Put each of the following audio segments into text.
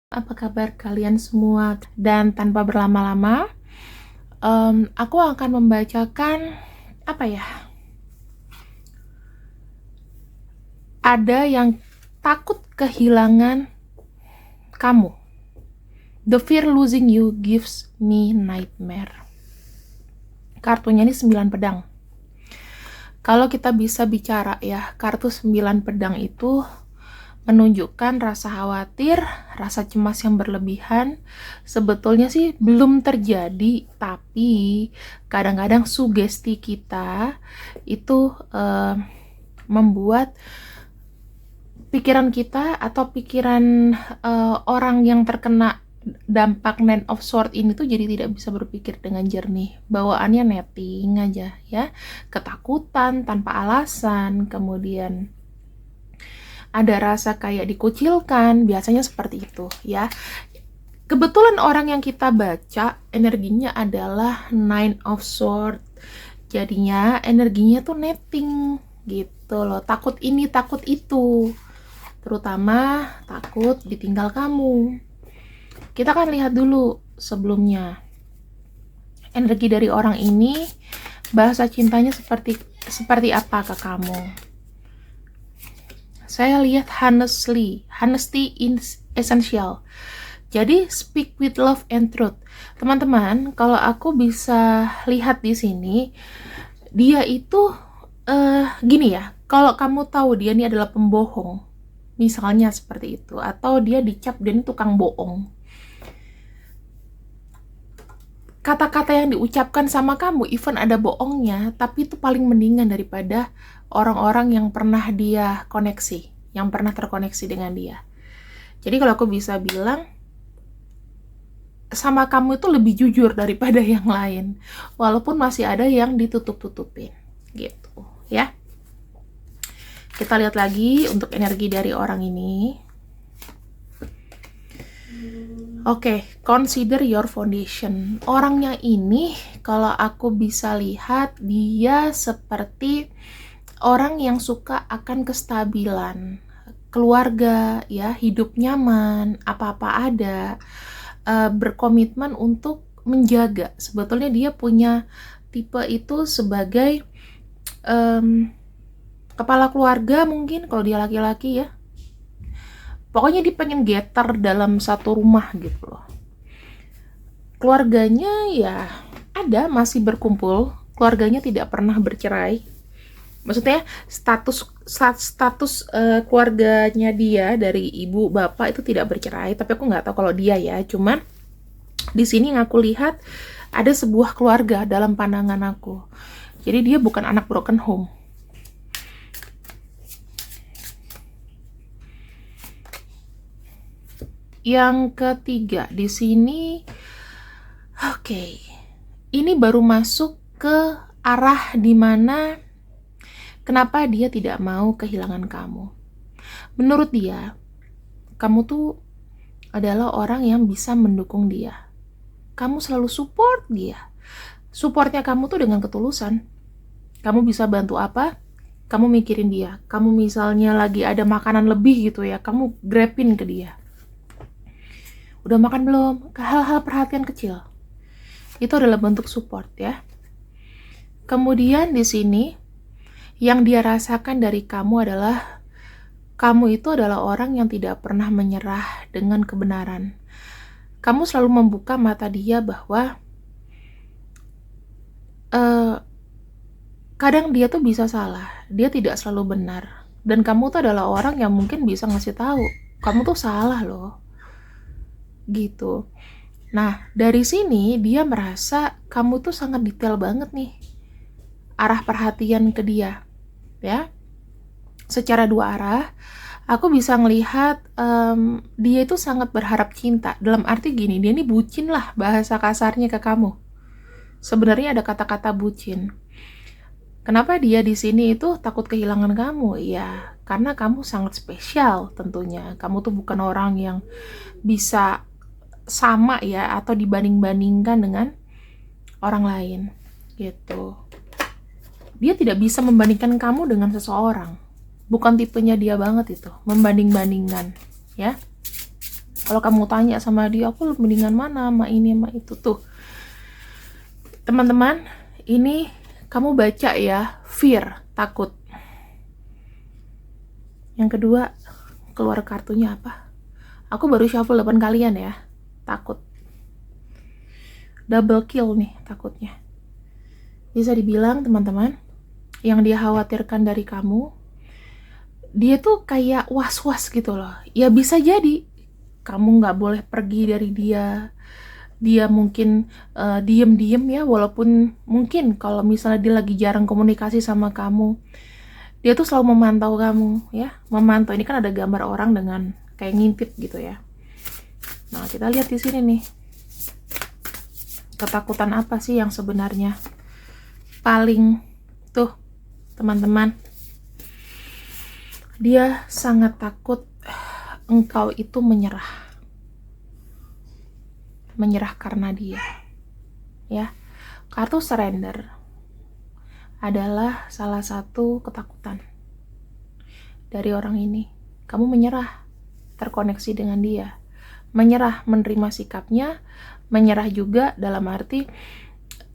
Apa kabar kalian semua? Dan tanpa berlama-lama, aku akan membacakan apa ya? Ada yang takut kehilangan kamu. The fear losing you gives me nightmare. Kartunya ini 9 pedang. Kalau kita bisa bicara ya, kartu 9 pedang itu menunjukkan rasa khawatir, rasa cemas yang berlebihan. Sebetulnya sih belum terjadi, tapi kadang-kadang sugesti kita itu membuat pikiran kita atau pikiran orang yang terkena dampak Nine of Swords ini tuh jadi tidak bisa berpikir dengan jernih. Bawaannya netting aja ya, ketakutan tanpa alasan, kemudian ada rasa kayak dikucilkan, biasanya seperti itu ya. Kebetulan orang yang kita baca energinya adalah Nine of Swords, jadinya energinya tuh netting gitu loh, takut ini takut itu, terutama takut ditinggal kamu. Kita kan lihat dulu sebelumnya energi dari orang ini, bahasa cintanya seperti apa ke kamu. Saya lihat honesty is essential. Jadi speak with love and truth. Teman-teman, kalau aku bisa lihat di sini, dia itu gini ya. Kalau kamu tahu dia ini adalah pembohong, misalnya seperti itu, atau dia dicap dia ini tukang bohong, kata-kata yang diucapkan sama kamu, even ada bohongnya, tapi itu paling mendingan daripada orang-orang yang pernah dia koneksi, yang pernah terkoneksi dengan dia. Jadi kalau aku bisa bilang, sama kamu itu lebih jujur daripada yang lain, walaupun masih ada yang ditutup-tutupin, gitu ya. Kita lihat lagi untuk energi dari orang ini. Oke, consider your foundation. Orangnya ini, kalau aku bisa lihat, dia seperti orang yang suka akan kestabilan keluarga, ya, hidup nyaman, apa-apa ada, berkomitmen untuk menjaga. Sebetulnya dia punya tipe itu sebagai kepala keluarga mungkin, kalau dia laki-laki ya. Pokoknya dia pengen getter dalam satu rumah gitu loh. Keluarganya ya ada, masih berkumpul. Keluarganya tidak pernah bercerai. Maksudnya status keluarganya dia dari ibu bapak itu tidak bercerai. Tapi aku nggak tahu kalau dia ya. Cuman di sini yang aku lihat ada sebuah keluarga dalam pandangan aku. Jadi dia bukan anak broken home. Yang ketiga di sini, oke, ini baru masuk ke arah dimana kenapa dia tidak mau kehilangan kamu. Menurut dia, kamu tuh adalah orang yang bisa mendukung dia. Kamu selalu support dia. Supportnya kamu tuh dengan ketulusan. Kamu bisa bantu apa? Kamu mikirin dia. Kamu misalnya lagi ada makanan lebih gitu ya, kamu grabin ke dia. Udah makan belum? Hal-hal perhatian kecil. Itu adalah bentuk support ya. Kemudian di sini yang dia rasakan dari kamu adalah kamu itu adalah orang yang tidak pernah menyerah dengan kebenaran. Kamu selalu membuka mata dia bahwa kadang dia tuh bisa salah, dia tidak selalu benar. Dan kamu tuh adalah orang yang mungkin bisa ngasih tahu, kamu tuh salah loh. Gitu. Nah, dari sini dia merasa kamu tuh sangat detail banget nih arah perhatian ke dia, ya. Secara dua arah, aku bisa ngelihat dia itu sangat berharap cinta. Dalam arti gini, dia ini bucin lah bahasa kasarnya ke kamu. Sebenarnya ada kata-kata bucin. Kenapa dia di sini itu takut kehilangan kamu? Ya, karena kamu sangat spesial tentunya. Kamu tuh bukan orang yang bisa sama ya, atau dibanding-bandingkan dengan orang lain gitu. Dia tidak bisa membandingkan kamu dengan seseorang, bukan tipenya dia banget itu, membanding-bandingkan ya. Kalau kamu tanya sama dia, aku mendingan mana, sama ini sama itu tuh. Teman-teman, ini kamu baca ya, fear, takut. Yang kedua, keluar kartunya apa? Aku baru shuffle 8 kalian ya, takut. Double kill nih takutnya. Bisa dibilang teman-teman, yang dia khawatirkan dari kamu, dia tuh kayak was-was gitu loh. Ya bisa jadi kamu nggak boleh pergi dari dia. Dia mungkin diem-diem ya, walaupun mungkin kalau misalnya dia lagi jarang komunikasi sama kamu, dia tuh selalu memantau kamu ya, memantau. Ini kan ada gambar orang dengan kayak ngintip gitu ya. Nah, kita lihat di sini nih, ketakutan apa sih yang sebenarnya paling tuh teman-teman. Dia sangat takut engkau itu menyerah karena dia ya. Kartu surrender adalah salah satu ketakutan dari orang ini. Kamu menyerah, terkoneksi dengan dia, menyerah menerima sikapnya, menyerah juga dalam arti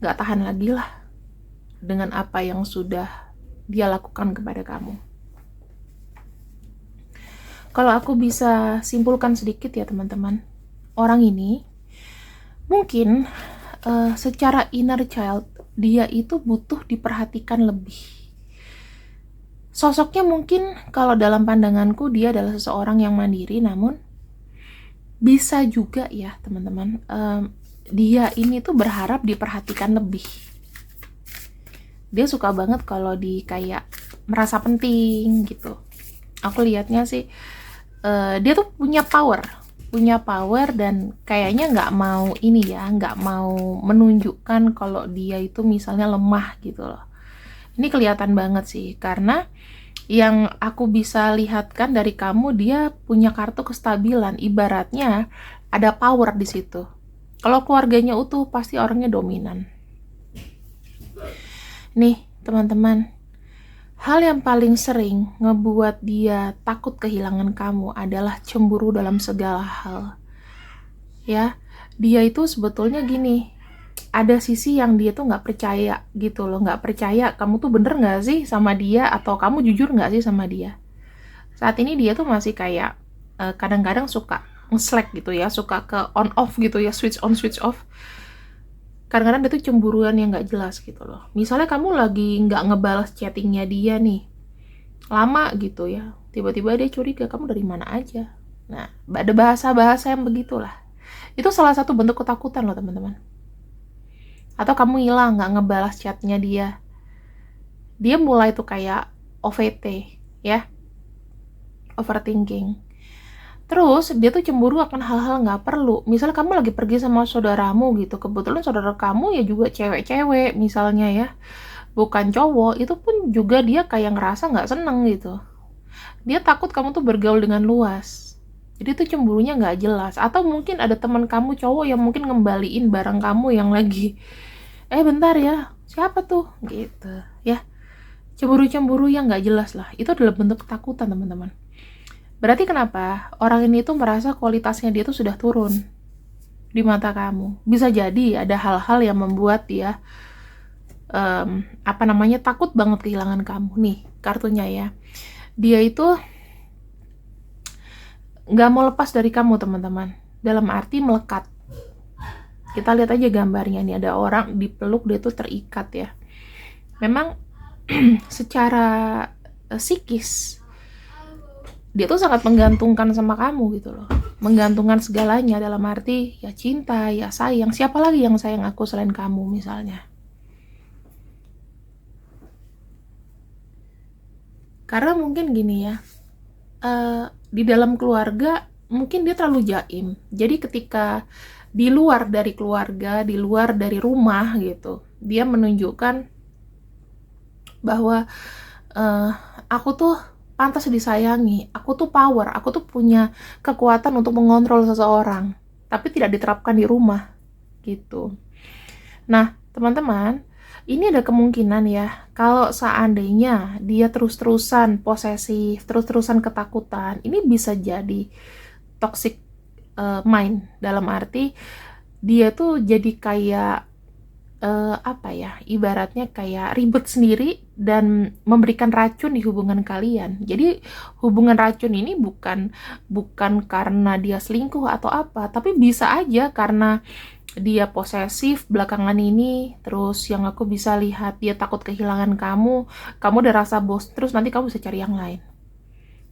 gak tahan lagi lah dengan apa yang sudah dia lakukan kepada kamu. Kalau aku bisa simpulkan sedikit ya teman-teman, orang ini mungkin secara inner child dia itu butuh diperhatikan lebih. Sosoknya mungkin kalau dalam pandanganku dia adalah seseorang yang mandiri, namun bisa juga ya teman-teman, dia ini tuh berharap diperhatikan lebih. Dia suka banget kalau di kayak merasa penting gitu. Aku lihatnya sih dia tuh punya power dan kayaknya nggak mau ini ya, nggak mau menunjukkan kalau dia itu misalnya lemah gitu loh. Ini kelihatan banget sih, karena yang aku bisa lihatkan dari kamu, dia punya kartu kestabilan, ibaratnya ada power di situ. Kalau keluarganya utuh, pasti orangnya dominan. Nih teman-teman, hal yang paling sering ngebuat dia takut kehilangan kamu adalah cemburu dalam segala hal. Ya, dia itu sebetulnya gini, ada sisi yang dia tuh nggak percaya gitu loh, nggak percaya kamu tuh bener nggak sih sama dia, atau kamu jujur nggak sih sama dia. Saat ini dia tuh masih kayak kadang-kadang suka nge-slack gitu ya, suka ke on off gitu ya, switch on switch off. Kadang-kadang dia tuh cemburuan yang nggak jelas gitu loh. Misalnya kamu lagi nggak ngebalas chattingnya dia nih, lama gitu ya, tiba-tiba dia curiga kamu dari mana aja. Nah, ada bahasa-bahasa yang begitulah. Itu salah satu bentuk ketakutan loh teman-teman. Atau kamu hilang nggak ngebalas chatnya dia, dia mulai tuh kayak OVT ya, overthinking. Terus dia tuh cemburu akan hal-hal nggak perlu. Misalnya kamu lagi pergi sama saudaramu gitu, kebetulan saudara kamu ya juga cewek-cewek misalnya ya, bukan cowok, itu pun juga dia kayak ngerasa nggak seneng gitu. Dia takut kamu tuh bergaul dengan luas. Jadi tuh cemburunya nggak jelas. Atau mungkin ada teman kamu cowok yang mungkin ngembaliin barang kamu yang lagi, bentar ya, siapa tuh gitu ya. Cemburu-cemburu yang nggak jelas lah. Itu adalah bentuk ketakutan teman-teman. Berarti kenapa orang ini tuh merasa kualitasnya dia tuh sudah turun di mata kamu. Bisa jadi ada hal-hal yang membuat dia takut banget kehilangan kamu. Nih kartunya ya, dia itu nggak mau lepas dari kamu teman-teman, dalam arti melekat. Kita lihat aja gambarnya nih, ada orang dipeluk, dia tuh terikat ya. Memang secara psikis dia tuh sangat menggantungkan sama kamu gitu loh, menggantungkan segalanya, dalam arti ya cinta, ya sayang. Siapa lagi yang sayang aku selain kamu misalnya. Karena mungkin gini ya, di dalam keluarga mungkin dia terlalu jaim, jadi ketika di luar dari keluarga, di luar dari rumah gitu, dia menunjukkan bahwa aku tuh pantas disayangi, aku tuh power, aku tuh punya kekuatan untuk mengontrol seseorang, tapi tidak diterapkan di rumah gitu. Nah teman-teman, ini ada kemungkinan ya, kalau seandainya dia terus-terusan posesif, terus-terusan ketakutan, ini bisa jadi toxic mind, dalam arti dia tuh jadi kayak apa ya, ibaratnya kayak ribet sendiri dan memberikan racun di hubungan kalian. Jadi hubungan racun ini bukan karena dia selingkuh atau apa, tapi bisa aja karena dia posesif belakangan ini. Terus yang aku bisa lihat, dia takut kehilangan kamu udah rasa bos, terus nanti kamu bisa cari yang lain.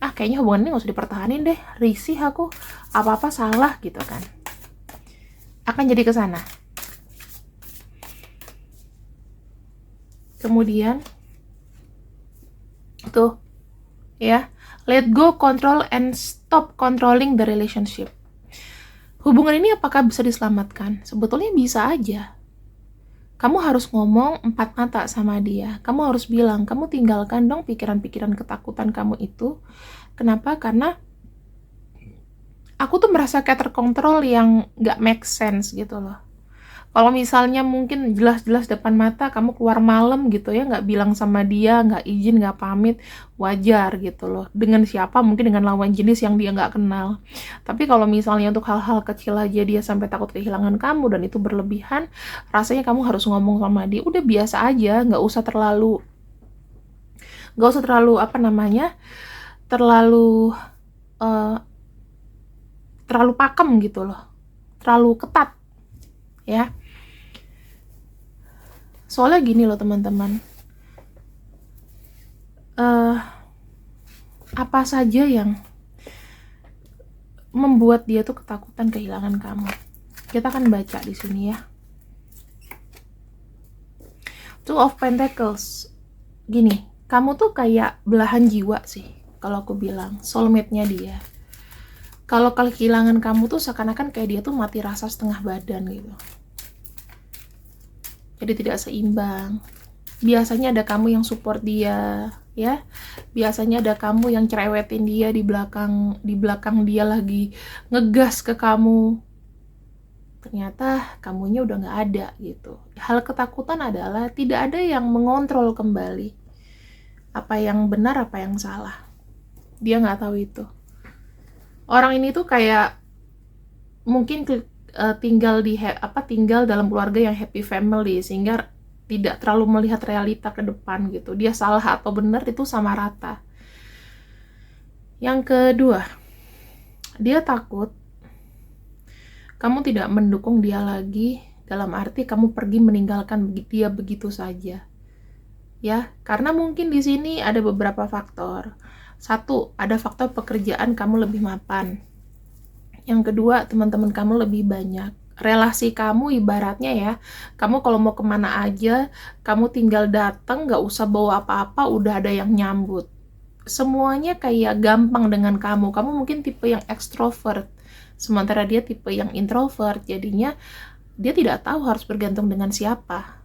Kayaknya hubungan ini gak usah dipertahanin deh, risih aku, apa-apa salah gitu kan, akan jadi ke sana. Kemudian tuh ya, let go, control, and stop controlling the relationship. Hubungan ini apakah bisa diselamatkan? Sebetulnya bisa aja. Kamu harus ngomong 4 mata sama dia. Kamu harus bilang, kamu tinggalkan dong pikiran-pikiran ketakutan kamu itu. Kenapa? Karena aku tuh merasa kayak terkontrol yang gak make sense gitu loh. Kalau misalnya mungkin jelas-jelas depan mata kamu keluar malam gitu ya, nggak bilang sama dia, nggak izin, nggak pamit, wajar gitu loh. Dengan siapa? Mungkin dengan lawan jenis yang dia nggak kenal. Tapi kalau misalnya untuk hal-hal kecil aja dia sampai takut kehilangan kamu dan itu berlebihan, rasanya kamu harus ngomong sama dia, udah biasa aja, nggak usah terlalu apa namanya, terlalu pakem gitu loh, terlalu ketat ya. Soalnya gini loh teman-teman, apa saja yang membuat dia tuh ketakutan kehilangan kamu. Kita akan baca di sini ya. Two of Pentacles. Gini, kamu tuh kayak belahan jiwa sih, kalau aku bilang, soulmate-nya dia. Kalau kehilangan kamu tuh seakan-akan kayak dia tuh mati rasa setengah badan gitu. Jadi tidak seimbang. Biasanya ada kamu yang support dia, ya. Biasanya ada kamu yang cerewetin dia di belakang dia lagi ngegas ke kamu. Ternyata kamunya udah nggak ada gitu. Hal ketakutan adalah tidak ada yang mengontrol kembali apa yang benar, apa yang salah. Dia nggak tahu itu. Orang ini tuh kayak mungkin tinggal dalam keluarga yang happy family, sehingga tidak terlalu melihat realita ke depan gitu. Dia salah atau benar itu sama rata. Yang kedua, dia takut kamu tidak mendukung dia lagi, dalam arti kamu pergi meninggalkan dia begitu saja. Ya, karena mungkin di sini ada beberapa faktor. Satu, ada faktor pekerjaan kamu lebih mapan. Yang kedua, teman-teman kamu lebih banyak. Relasi kamu ibaratnya ya, kamu kalau mau kemana aja, kamu tinggal datang, gak usah bawa apa-apa, udah ada yang nyambut. Semuanya kayak gampang dengan kamu. Kamu mungkin tipe yang extrovert, sementara dia tipe yang introvert. Jadinya dia tidak tahu harus bergantung dengan siapa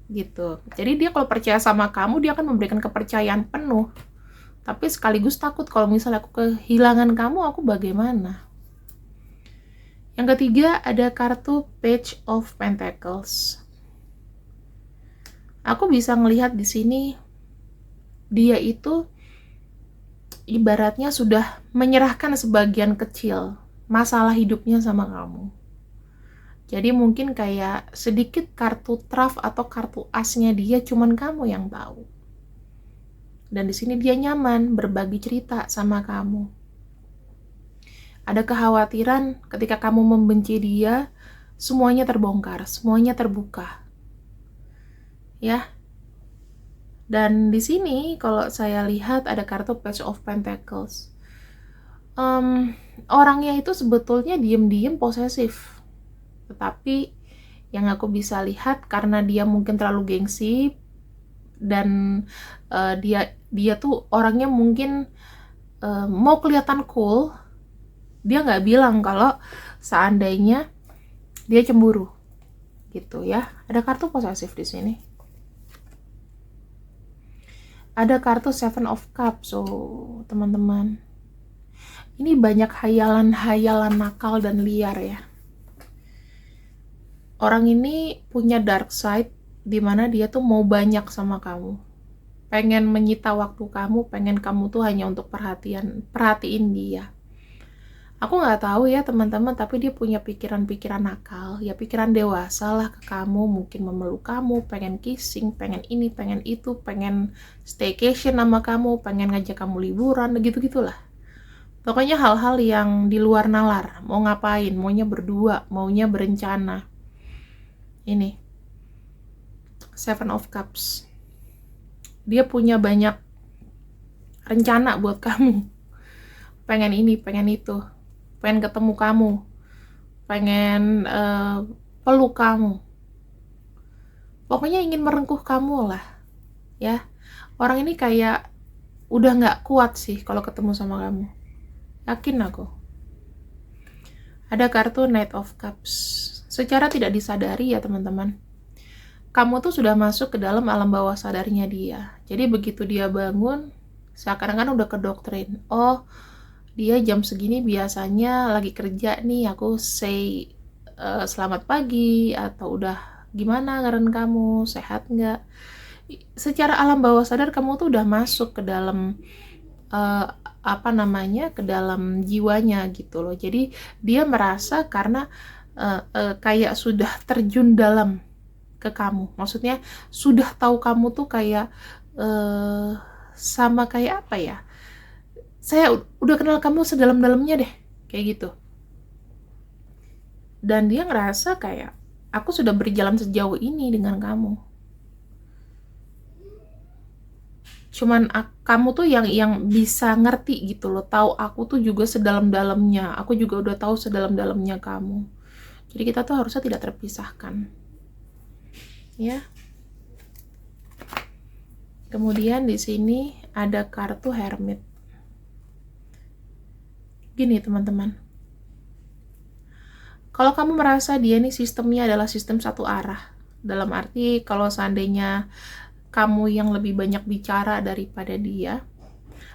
gitu. Jadi dia kalau percaya sama kamu, dia akan memberikan kepercayaan penuh. Tapi sekaligus takut kalau misalnya aku kehilangan kamu, aku bagaimana? Yang ketiga, ada kartu Page of Pentacles. Aku bisa ngelihat di sini dia itu ibaratnya sudah menyerahkan sebagian kecil masalah hidupnya sama kamu. Jadi mungkin kayak sedikit kartu traf atau kartu asnya dia cuman kamu yang tahu. Dan di sini dia nyaman berbagi cerita sama kamu. Ada kekhawatiran ketika kamu membenci dia, semuanya terbongkar, semuanya terbuka. Ya. Dan di sini kalau saya lihat ada kartu Page of Pentacles. Orangnya itu sebetulnya diem-diem posesif. Tetapi yang aku bisa lihat karena dia mungkin terlalu gengsi dan dia tuh orangnya mungkin mau kelihatan cool. Dia nggak bilang kalau seandainya dia cemburu gitu ya. Ada kartu posesif di sini. Ada kartu Seven of Cups. Teman-teman, ini banyak hayalan-hayalan nakal dan liar ya. Orang ini punya dark side, dimana dia tuh mau banyak sama kamu, pengen menyita waktu kamu, pengen kamu tuh hanya untuk perhatiin dia. Aku nggak tahu ya teman-teman, tapi dia punya pikiran-pikiran nakal, ya pikiran dewasa lah ke kamu, mungkin memeluk kamu, pengen kissing, pengen ini, pengen itu, pengen staycation sama kamu, pengen ngajak kamu liburan, gitu-gitulah. Pokoknya hal-hal yang di luar nalar, mau ngapain, maunya berdua, maunya berencana. Ini, Seven of Cups. Dia punya banyak rencana buat kamu. Pengen ini, pengen itu. Pengen ketemu kamu, pengen peluk kamu, pokoknya ingin merengkuh kamu lah ya. Orang ini kayak udah nggak kuat sih kalau ketemu sama kamu, yakin aku. Ada kartu Knight of Cups. Secara tidak disadari ya teman-teman, kamu tuh sudah masuk ke dalam alam bawah sadarnya dia. Jadi begitu dia bangun, seakan-akan udah kedoktrin, oh dia jam segini biasanya lagi kerja nih, aku say selamat pagi, atau udah gimana karen kamu, sehat nggak. Secara alam bawah sadar kamu tuh udah masuk ke dalam ke dalam jiwanya gitu loh. Jadi dia merasa karena kayak sudah terjun dalam ke kamu, maksudnya sudah tahu kamu tuh kayak sama kayak apa ya, saya udah kenal kamu sedalam-dalamnya deh, kayak gitu. Dan dia ngerasa kayak, aku sudah berjalan sejauh ini dengan kamu. Cuman kamu tuh yang bisa ngerti gitu loh, tahu aku tuh juga sedalam-dalamnya, aku juga udah tahu sedalam-dalamnya kamu. Jadi kita tuh harusnya tidak terpisahkan. Ya. Kemudian di sini ada kartu Hermit. Gini teman-teman, kalau kamu merasa dia nih sistemnya adalah sistem satu arah, dalam arti kalau seandainya kamu yang lebih banyak bicara daripada dia,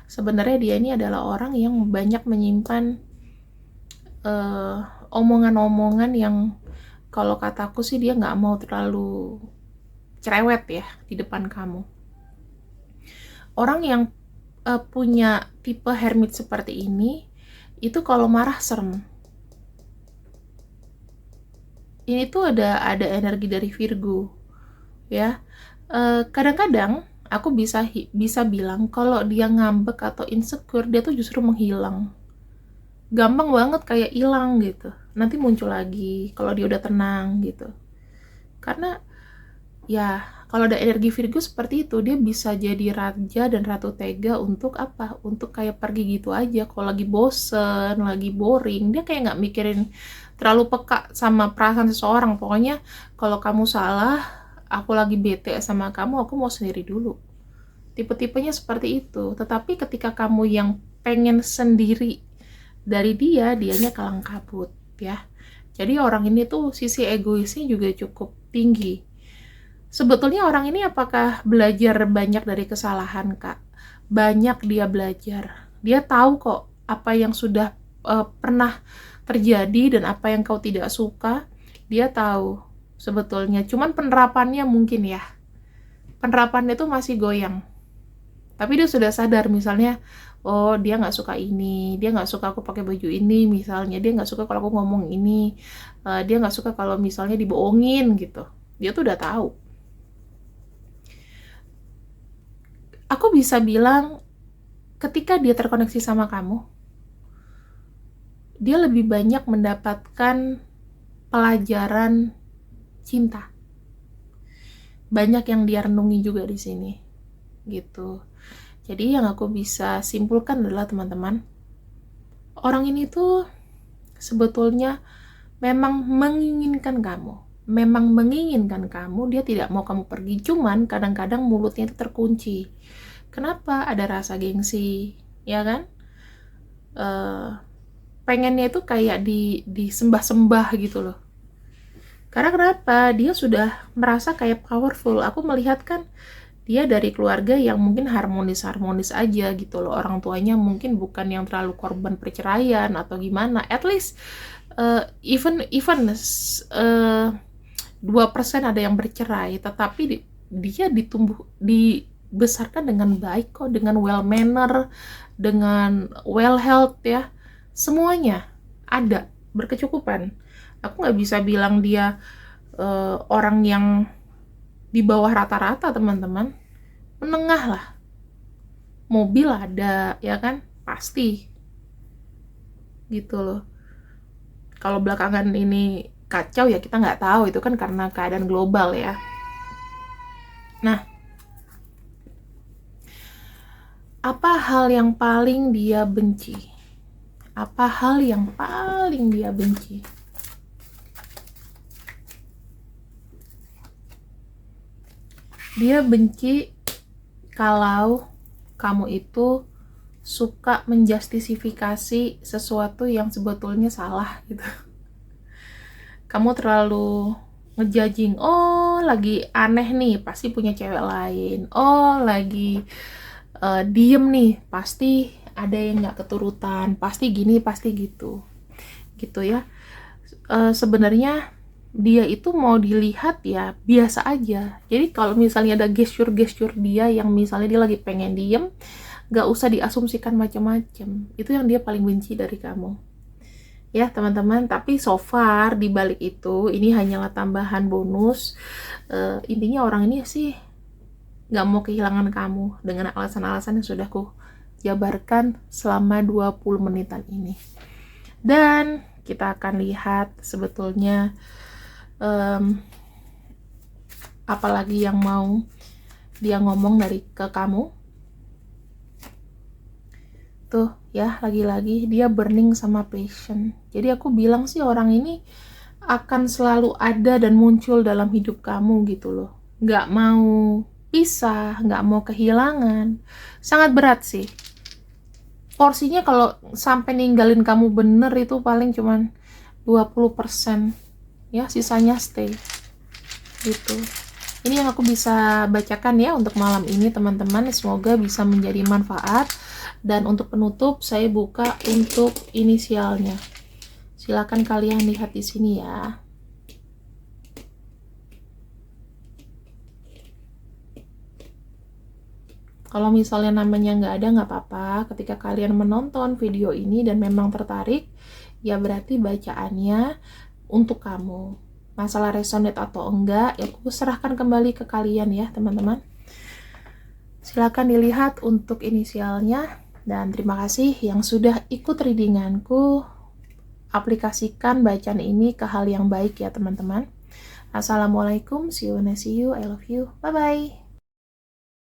sebenarnya dia ini adalah orang yang banyak menyimpan omongan-omongan yang kalau kataku sih dia nggak mau terlalu cerewet ya di depan kamu. Orang yang punya tipe hermit seperti ini, itu kalau marah serem. Ini tuh ada energi dari Virgo, ya. Kadang-kadang aku bisa bilang kalau dia ngambek atau insecure, dia tuh justru menghilang. Gampang banget kayak hilang gitu. Nanti muncul lagi kalau dia udah tenang gitu. Karena ya kalau ada energi Virgo seperti itu, dia bisa jadi raja dan ratu tega untuk apa? Untuk kayak pergi gitu aja. Kalau lagi bosen, lagi boring, dia kayak nggak mikirin, terlalu peka sama perasaan seseorang. Pokoknya kalau kamu salah, aku lagi bete sama kamu, aku mau sendiri dulu. Tipe-tipenya seperti itu. Tetapi ketika kamu yang pengen sendiri dari dia, dianya kalang kabut ya. Jadi orang ini tuh sisi egoisnya juga cukup tinggi. Sebetulnya orang ini apakah belajar banyak dari kesalahan, Kak? Banyak dia belajar. Dia tahu kok apa yang sudah pernah terjadi dan apa yang kau tidak suka. Dia tahu sebetulnya. Cuman penerapannya mungkin ya. Penerapannya tuh masih goyang. Tapi dia sudah sadar misalnya, oh dia nggak suka ini, dia nggak suka aku pakai baju ini misalnya, dia nggak suka kalau aku ngomong ini, dia nggak suka kalau misalnya dibohongin gitu. Dia tuh udah tahu. Aku bisa bilang ketika dia terkoneksi sama kamu, dia lebih banyak mendapatkan pelajaran cinta. Banyak yang dia renungi juga di sini, gitu. Jadi yang aku bisa simpulkan adalah teman-teman, orang ini tuh sebetulnya memang menginginkan kamu. Memang menginginkan kamu, dia tidak mau kamu pergi, cuman kadang-kadang mulutnya itu terkunci. Kenapa? Ada rasa gengsi, ya kan? Pengennya itu kayak disembah-sembah gitu loh. Karena kenapa? Dia sudah merasa kayak powerful. Aku melihat kan dia dari keluarga yang mungkin harmonis-harmonis aja gitu loh. Orang tuanya mungkin bukan yang terlalu korban perceraian atau gimana. At least even 2% ada yang bercerai, tetapi dia dibesarkan dengan baik kok, dengan well manner, dengan well health ya, semuanya. ada, berkecukupan. Aku nggak bisa bilang dia orang yang di bawah rata-rata, teman-teman. Menengah lah. Mobil ada, ya kan? Pasti. Gitu loh. Kalau belakangan ini kacau ya kita nggak tahu, itu kan karena keadaan global ya. Nah, apa hal yang paling dia benci? Apa hal yang paling dia benci? Dia benci kalau kamu itu suka menjustifikasi sesuatu yang sebetulnya salah gitu. Kamu terlalu ngejudging, oh lagi aneh nih, pasti punya cewek lain. Oh lagi diem nih, pasti ada yang nggak keturutan, pasti gini, pasti gitu. Gitu ya. Sebenarnya dia itu mau dilihat ya biasa aja. Jadi kalau misalnya ada gesture-gesture dia yang misalnya dia lagi pengen diem, gak usah diasumsikan macam-macam. Itu yang dia paling benci dari kamu. Ya teman-teman, tapi so far di balik itu ini hanyalah tambahan bonus. Intinya orang ini sih gak mau kehilangan kamu dengan alasan-alasan yang sudah aku jabarkan selama 20 menitan ini. Dan kita akan lihat sebetulnya apalagi yang mau dia ngomong ke kamu. Tuh ya, lagi-lagi dia burning sama passion. Jadi aku bilang sih orang ini akan selalu ada dan muncul dalam hidup kamu gitu loh. Nggak mau pisah, nggak mau kehilangan. Sangat berat sih. Porsinya kalau sampai ninggalin kamu bener itu paling cuman 20%. Ya, sisanya stay. Gitu. Ini yang aku bisa bacakan ya untuk malam ini teman-teman. Semoga bisa menjadi manfaat. Dan untuk penutup saya buka untuk inisialnya. Silakan kalian lihat di sini ya. Kalau misalnya namanya nggak ada, nggak apa-apa. Ketika kalian menonton video ini dan memang tertarik, ya berarti bacaannya untuk kamu. Masalah resonate atau enggak, ya aku serahkan kembali ke kalian ya teman-teman. Silakan dilihat untuk inisialnya. Dan terima kasih yang sudah ikut readinganku. Aplikasikan bacaan ini ke hal yang baik ya teman-teman. Assalamualaikum, see you, I love you, bye-bye.